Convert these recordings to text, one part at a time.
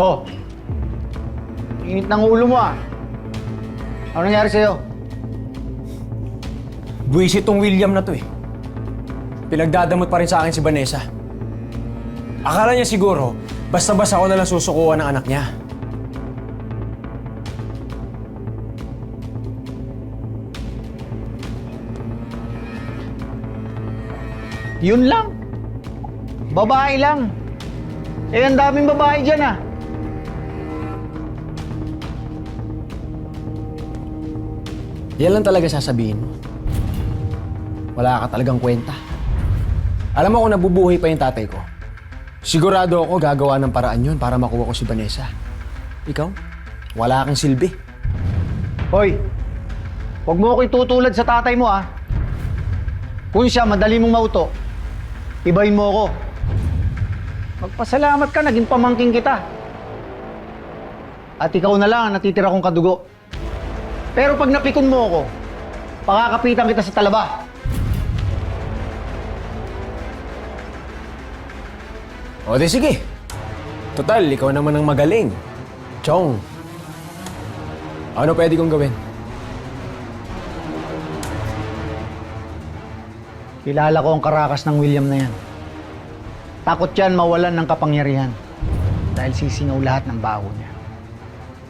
Oh, init ng ulo mo ah. Ano nangyari sa'yo? Buwisit tong William na to eh. Pinagdadamot pa rin sa akin si Vanessa. Akala niya siguro, basta-basta ako nalang susukuan ng anak niya. Yun lang. Babae lang. Eh, ang daming babae dyan ah. Yan lang talaga sasabihin mo. Wala ka talagang kwenta. Alam mo kung nabubuhay pa yung tatay ko, sigurado ako gagawa ng paraan yun para makuha ko si Vanessa. Ikaw, wala kang silbi. Hoy, huwag mo ako itutulad sa tatay mo ah. Kung siya madali mong mauto, ibahin mo ako. Magpasalamat ka, naging pamangking kita. At ikaw na lang ang natitira kong kadugo. Pero pag napikon mo ako, pakakapitan kita sa talaba. O di sige. Total, ikaw naman ang magaling. Chong. Ano pwede kong gawin? Kilala ko ang karakas ng William na yan. Takot yan mawalan ng kapangyarihan dahil sisingaw lahat ng baho niya.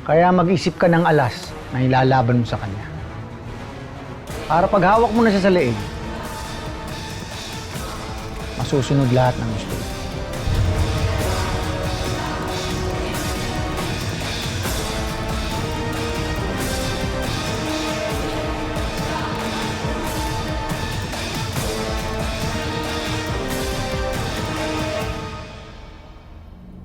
Kaya mag-isip ka ng alas na ilalaban mo sa kanya. Para pag hawak mo na siya sa leeg, masusunod lahat ng gusto mo.